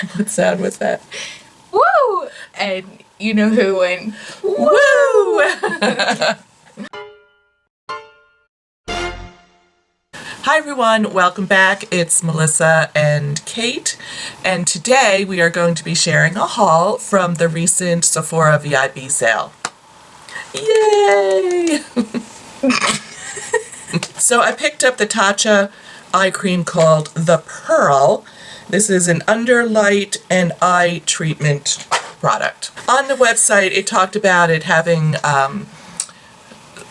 What sound was that? Woo! And you know who went, Woo! Hi everyone, welcome back. It's Melissa and Kate, and today we are going to be sharing a haul from the recent Sephora VIB sale. Yay! So I picked up the Tatcha eye cream called the Pearl. This is an under light and eye treatment product. On the website it talked about it having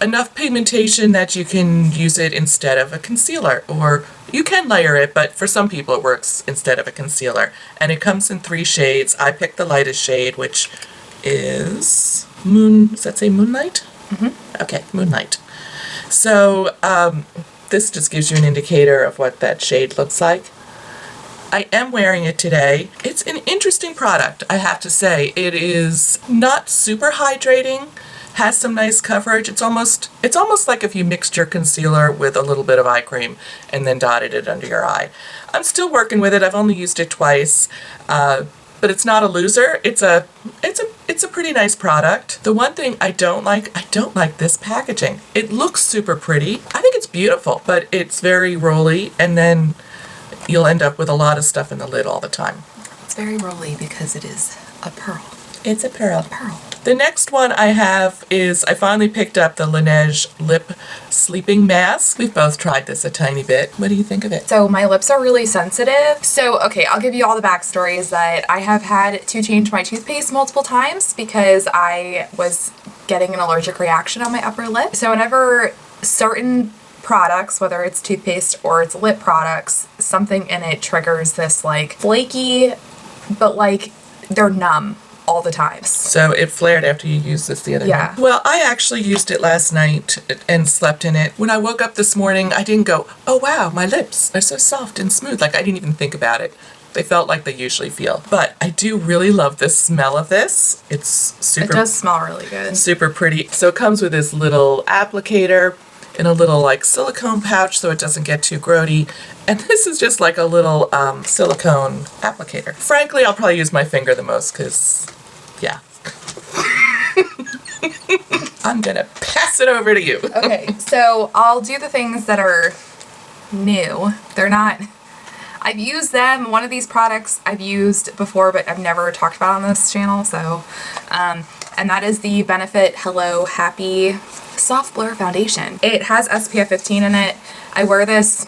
enough pigmentation that you can use it instead of a concealer, or you can layer it, but for some people it works instead of a concealer. And it comes in 3 shades. I picked the lightest shade, which is does that say Moonlight? Mm-hmm. Okay, Moonlight. So this just gives you an indicator of what that shade looks like. I am wearing it today. It's an interesting product, I have to say. It is not super hydrating, has some nice coverage. It's almost like if you mixed your concealer with a little bit of eye cream and then dotted it under your eye. I'm still working with it. I've only used it twice, but it's not a loser. It's a pretty nice product. The one thing I don't like this packaging. It looks super pretty. I think it's beautiful, but it's very rolly, and then you'll end up with a lot of stuff in the lid all the time. It's very rolly because it is a pearl. It's a pearl. The next one I have is, I finally picked up the Laneige Lip Sleeping Mask. We've both tried this a tiny bit. What do you think of it? So my lips are really sensitive. So, okay, I'll give you all the backstory is that I have had to change my toothpaste multiple times because I was getting an allergic reaction on my upper lip. So whenever certain products, whether it's toothpaste or it's lip products, something in it triggers this like flaky, but like they're numb all the time. So it flared after you used this the other night? Well, I actually used it last night and slept in it. When I woke up this morning, I didn't go, oh wow, my lips are so soft and smooth. Like, I didn't even think about it. They felt like they usually feel. But I do really love the smell of this. It's super... It does smell really good. Super pretty. So it comes with this little applicator in a little like silicone pouch so it doesn't get too grody. And this is just like a little silicone applicator. Frankly, I'll probably use my finger the most because, yeah. I'm gonna pass it over to you. Okay, so I'll do the things that are new. They're not... I've used them. One of these products I've used before, but I've never talked about on this channel, so... and that is the Benefit Hello Happy Soft Blur Foundation. It has SPF 15 in it. I wear this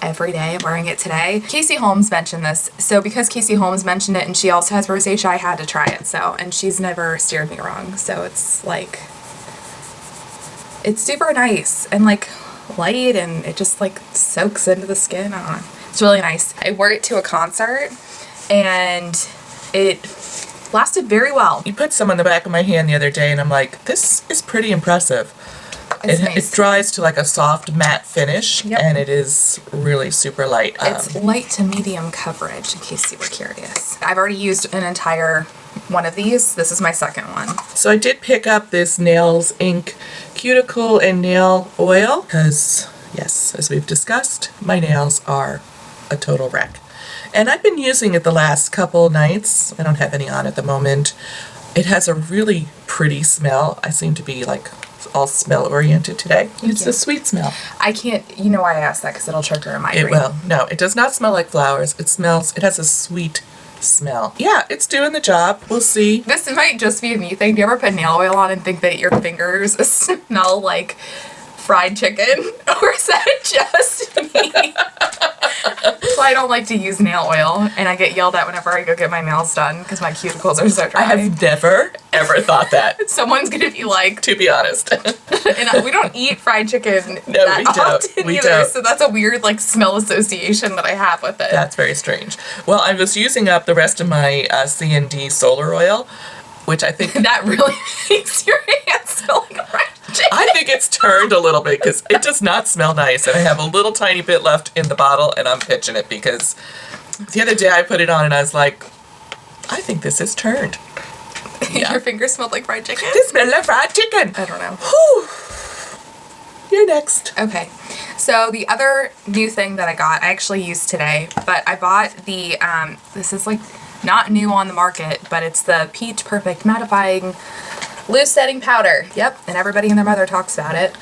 every day. I'm wearing it today. Casey Holmes mentioned this. So because Casey Holmes mentioned it and she also has rosacea, I had to try it. So, and she's never steered me wrong. So it's like, it's super nice and like light, and it just like soaks into the skin. I don't know. It's really nice. I wore it to a concert and it lasted very well. You put some on the back of my hand the other day and I'm like, this is pretty impressive. Nice. It dries to like a soft matte finish. Yep. And it is really super light. It's light to medium coverage, in case you were curious. I've already used an entire one of these. This is my second one. So I did pick up this Nails Inc cuticle and nail oil because, yes, as we've discussed, my nails are a total wreck. And I've been using it the last couple nights. I don't have any on at the moment. It has a really pretty smell. I seem to be like all smell oriented today. It's a sweet smell. I can't, you know why I asked that, because it'll trigger a migraine. It will. No, it does not smell like flowers. It has a sweet smell. Yeah, it's doing the job. We'll see. This might just be a me thing. Do you ever put nail oil on and think that your fingers smell like fried chicken? Or is that just me? So I don't like to use nail oil, and I get yelled at whenever I go get my nails done because my cuticles are so dry. I have never, ever thought that. Someone's gonna be like... To be honest. And we don't eat fried chicken that often either, so that's a weird like smell association that I have with it. That's very strange. Well, I was using up the rest of my C&D solar oil, which I think... That really makes your hands smell like fried chicken. I think it's turned a little bit because it does not smell nice, and I have a little tiny bit left in the bottle, and I'm pitching it because the other day I put it on and I was like, I think this is turned. Yeah. Your fingers smelled like fried chicken? They smell like fried chicken. I don't know. Whew. You're next. Okay. So the other new thing that I got, I actually used today, but I bought the, this is like not new on the market, but it's the Peach Perfect Mattifying Loose Setting Powder. Yep, and everybody and their mother talks about it.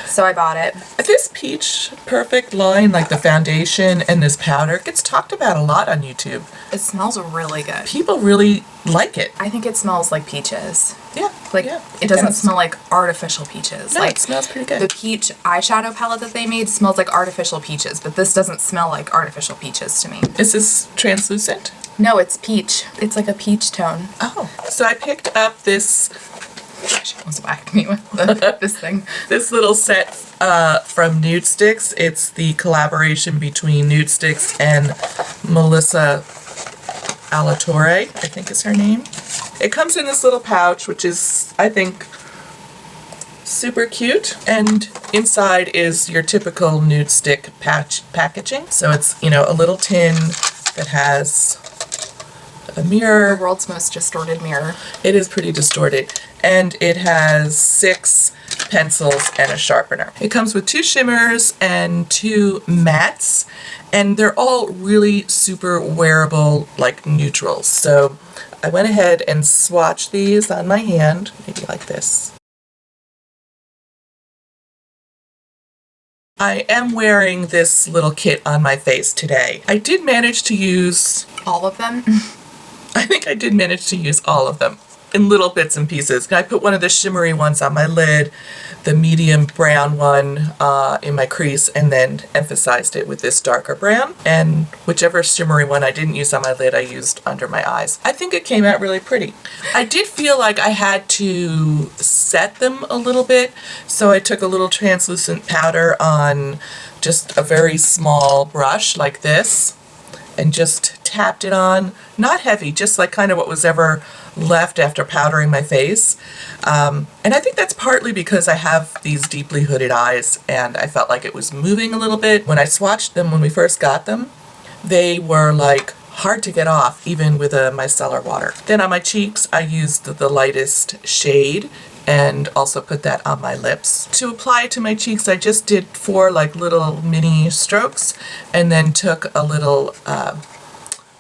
So I bought it. This Peach Perfect line, like the foundation and this powder, gets talked about a lot on YouTube. It smells really good. People really like it. I think it smells like peaches. Yeah. Like, yeah, it doesn't smell like artificial peaches. No, like, it smells pretty good. The peach eyeshadow palette that they made smells like artificial peaches, but this doesn't smell like artificial peaches to me. Is this translucent? No, it's peach. It's like a peach tone. Oh. So I picked up this... She almost whacked me with this thing. This little set from Nude Sticks. It's the collaboration between Nude Sticks and Melissa Alatorre, I think is her name. It comes in this little pouch, which is, I think, super cute. And inside is your typical Nude Stick packaging. So it's, you know, a little tin that has a mirror. The world's most distorted mirror. It is pretty distorted. And it has 6 pencils and a sharpener. It comes with 2 shimmers and 2 mattes, and they're all really super wearable, like neutrals. So I went ahead and swatched these on my hand, maybe like this. I am wearing this little kit on my face today. I did manage to use... all of them? I think I did manage to use all of them in little bits and pieces. I put one of the shimmery ones on my lid, the medium brown one in my crease, and then emphasized it with this darker brown. And whichever shimmery one I didn't use on my lid, I used under my eyes. I think it came out really pretty. I did feel like I had to set them a little bit, so I took a little translucent powder on just a very small brush like this, and just tapped it on, not heavy, just like kind of what was ever left after powdering my face. And I think that's partly because I have these deeply hooded eyes and I felt like it was moving a little bit. When I swatched them when we first got them, they were like hard to get off, even with a micellar water. Then on my cheeks, I used the lightest shade and also put that on my lips. To apply it to my cheeks, I just did 4 like little mini strokes and then took a little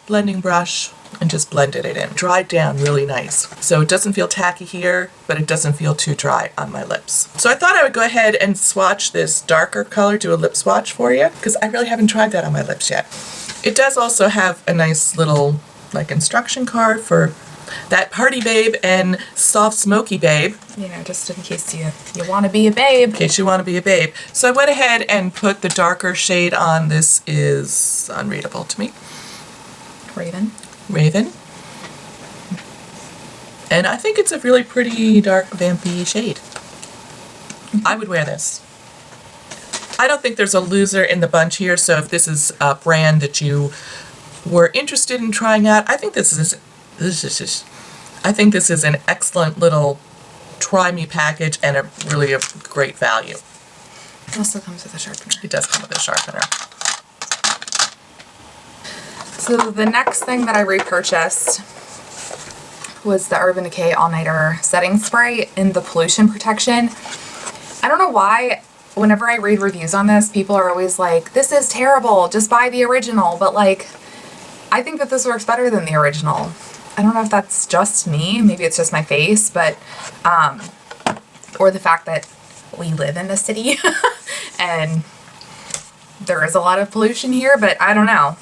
blending brush and just blended it in. Dried down really nice. So it doesn't feel tacky here, but it doesn't feel too dry on my lips. So I thought I would go ahead and swatch this darker color, do a lip swatch for you, because I really haven't tried that on my lips yet. It does also have a nice little like instruction card for that party babe and soft smoky babe. You know, just in case you want to be a babe. In case you want to be a babe. So I went ahead and put the darker shade on. This is unreadable to me. Raven. And I think it's a really pretty dark vampy shade. I would wear this. I don't think there's a loser in the bunch here, so if this is a brand that you were interested in trying out, I think this is an excellent little try me package and a really great value. It also comes with a sharpener. It does come with a sharpener. So the next thing that I repurchased was the Urban Decay All Nighter Setting Spray in the pollution protection. I don't know why, whenever I read reviews on this, people are always like, this is terrible, just buy the original. But like, I think that this works better than the original. I don't know if that's just me, maybe it's just my face, but, or the fact that we live in the city and there is a lot of pollution here, but I don't know.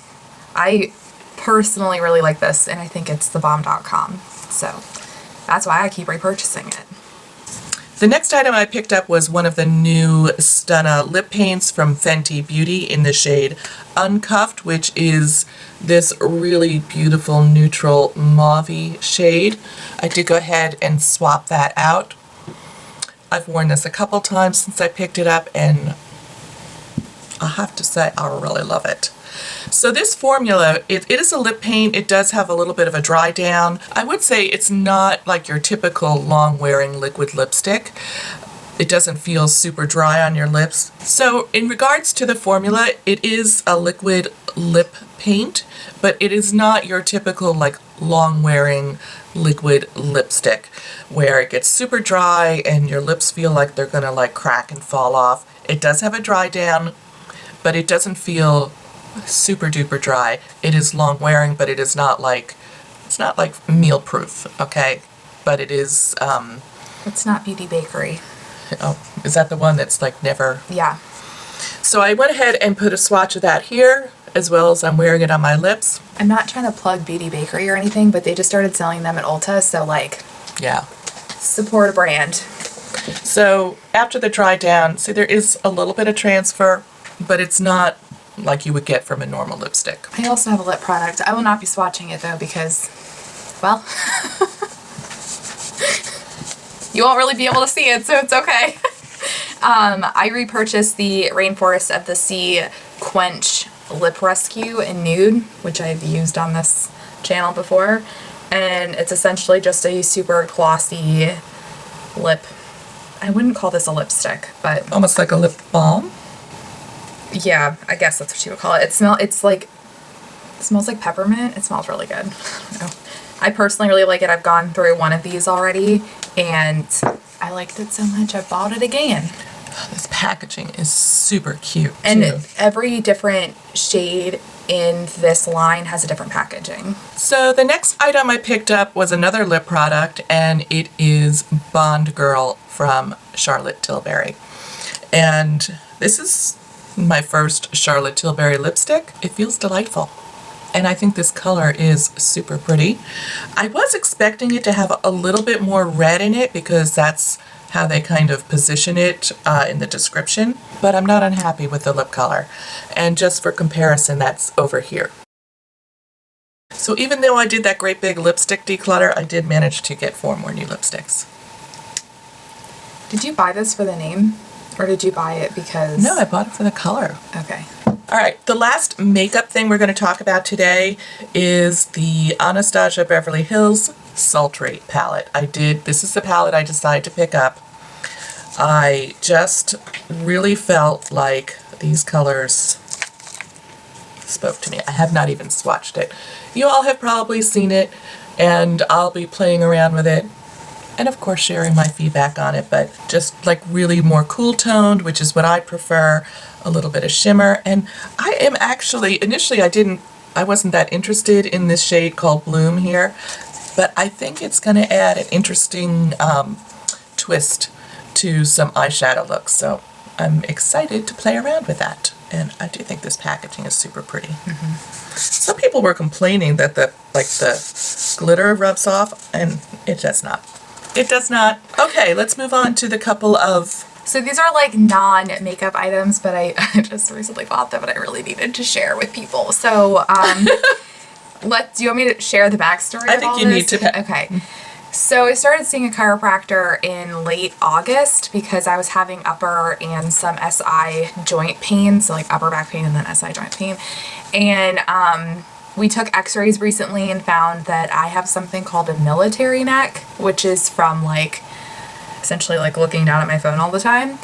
I personally really like this, and I think it's thebomb.com, so that's why I keep repurchasing it. The next item I picked up was one of the new Stunna lip paints from Fenty Beauty in the shade Uncuffed, which is this really beautiful neutral mauve-y shade. I did go ahead and swap that out. I've worn this a couple times since I picked it up, and I have to say I really love it. So this formula, it is a lip paint. It does have a little bit of a dry down. I would say it's not like your typical long wearing liquid lipstick. It doesn't feel super dry on your lips. So in regards to the formula, it is a liquid lip paint, but it is not your typical like long wearing liquid lipstick where it gets super dry and your lips feel like they're gonna like crack and fall off. It does have a dry down, but it doesn't feel super duper dry. It is long wearing, but it's not like meal proof, okay? But it is It's not Beauty Bakery. oh, is that the one that's like never? Yeah. So I went ahead and put a swatch of that here, as well as I'm wearing it on my lips. I'm not trying to plug Beauty Bakery or anything, but they just started selling them at Ulta, so like, Yeah. support a brand. So after the dry down, see there is a little bit of transfer, but it's not like you would get from a normal lipstick. I also have a lip product. I will not be swatching it though because, well, you won't really be able to see it, so it's okay. I repurchased the Rainforest of the Sea Quench Lip Rescue in Nude, which I've used on this channel before. And it's essentially just a super glossy lip. I wouldn't call this a lipstick, but Almost like a lip balm. yeah, I guess that's what you would call it. It smells like peppermint. It smells really good. I don't know. I personally really like it. I've gone through one of these already and I liked it so much I bought it again. This packaging is super cute And too. every different shade in this line has a different packaging. So the next item I picked up was another lip product, and it is Bond Girl from Charlotte Tilbury. And this is my first Charlotte Tilbury lipstick. It feels delightful. And I think this color is super pretty. I was expecting it to have a little bit more red in it because that's how they kind of position it in the description, but I'm not unhappy with the lip color. And just for comparison, that's over here. So even though I did that great big lipstick declutter, I did manage to get 4 more new lipsticks. Did you buy this for the name? Or did you buy it because... No, I bought it for the color. Okay. All right, the last makeup thing we're going to talk about today is the Anastasia Beverly Hills Sultry palette. This is the palette I decided to pick up. I just really felt like these colors spoke to me. I have not even swatched it. You all have probably seen it, and I'll be playing around with it and of course sharing my feedback on it, but just like really more cool toned, which is what I prefer, a little bit of shimmer. And I am actually, initially I wasn't that interested in this shade called Bloom here, but I think it's going to add an interesting twist to some eyeshadow looks, so I'm excited to play around with that. And I do think this packaging is super pretty. Mm-hmm. Some people were complaining that the glitter rubs off, and it does not. It does not. Okay, let's move on to the couple of... So these are like non-makeup items, but I just recently bought them and I really needed to share with people. So do you want me to share the backstory I of think all you this? need to. Okay. So I started seeing a chiropractor in late August because I was having upper and some SI joint pain, so like upper back pain and then SI joint pain. And we took x-rays recently and found that I have something called a military neck, which is from like essentially like looking down at my phone all the time.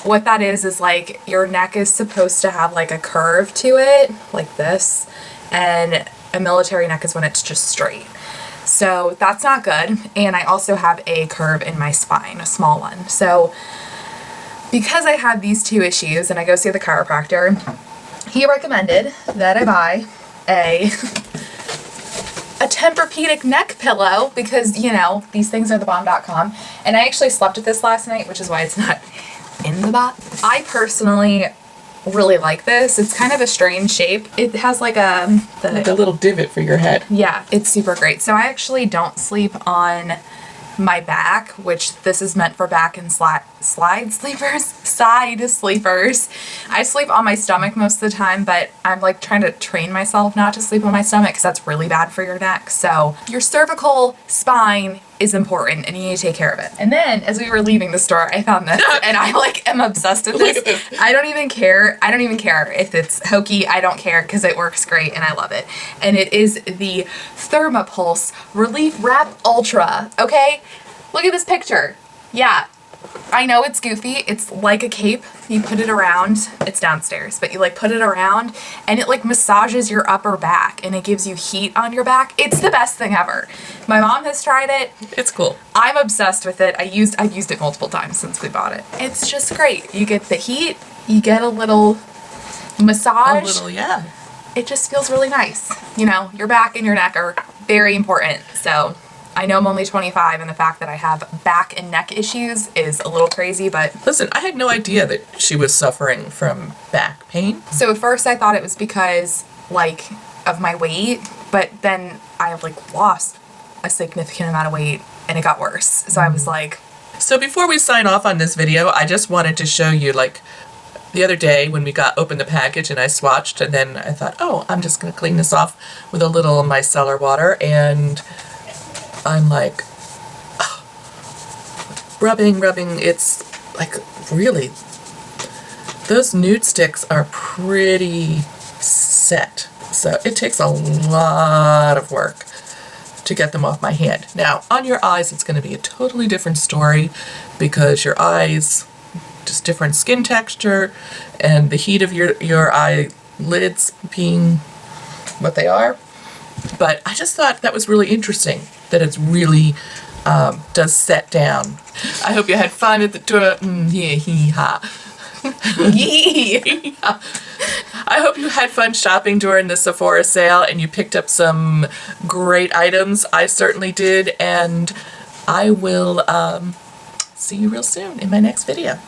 What that is like your neck is supposed to have like a curve to it, like this, and a military neck is when it's just straight. So that's not good. And I also have a curve in my spine, a small one. So because I have these two issues and I go see the chiropractor, he recommended that I buy a Tempur-Pedic neck pillow because, you know, these things are thebomb.com. And I actually slept with this last night, which is why it's not in the box. I personally really like this. It's kind of a strange shape. It has like a little divot for your head. Yeah, it's super great. So I actually don't sleep on my back, which this is meant for back and side sleepers. I sleep on my stomach most of the time, but I'm like trying to train myself not to sleep on my stomach because that's really bad for your neck. So your cervical spine is important and you need to take care of it. And then as we were leaving the store, I found this and I like am obsessed with this. Look at this. I don't even care if it's hokey. I don't care because it works great and I love it. And it is the Thermopulse Relief Wrap Ultra. Okay? Look at this picture. Yeah. I know it's goofy. It's like a cape. You put it around. It's downstairs, but you like put it around and it like massages your upper back and it gives you heat on your back. It's the best thing ever. My mom has tried it. It's cool. I'm obsessed with it. I've used it multiple times since we bought it. It's just great. You get the heat. You get a little massage. A little, yeah. It just feels really nice. You know, your back and your neck are very important. So I know I'm only 25 and the fact that I have back and neck issues is a little crazy, but... Listen, I had no idea that she was suffering from back pain. So at first I thought it was because, like, of my weight, but then I like lost a significant amount of weight and it got worse. So I was like... So before we sign off on this video, I just wanted to show you, like, the other day when we opened the package and I swatched, and then I thought, oh, I'm just going to clean this off with a little micellar water, and I'm like, oh, rubbing, it's like, really, those nude sticks are pretty set. So it takes a lot of work to get them off my hand. Now, on your eyes, it's going to be a totally different story because your eyes, just different skin texture and the heat of your eyelids being what they are. But I just thought that was really interesting that it's really does set down. I hope you had fun at the tour. I hope you had fun shopping during the Sephora sale and you picked up some great items. I certainly did, and I will see you real soon in my next video.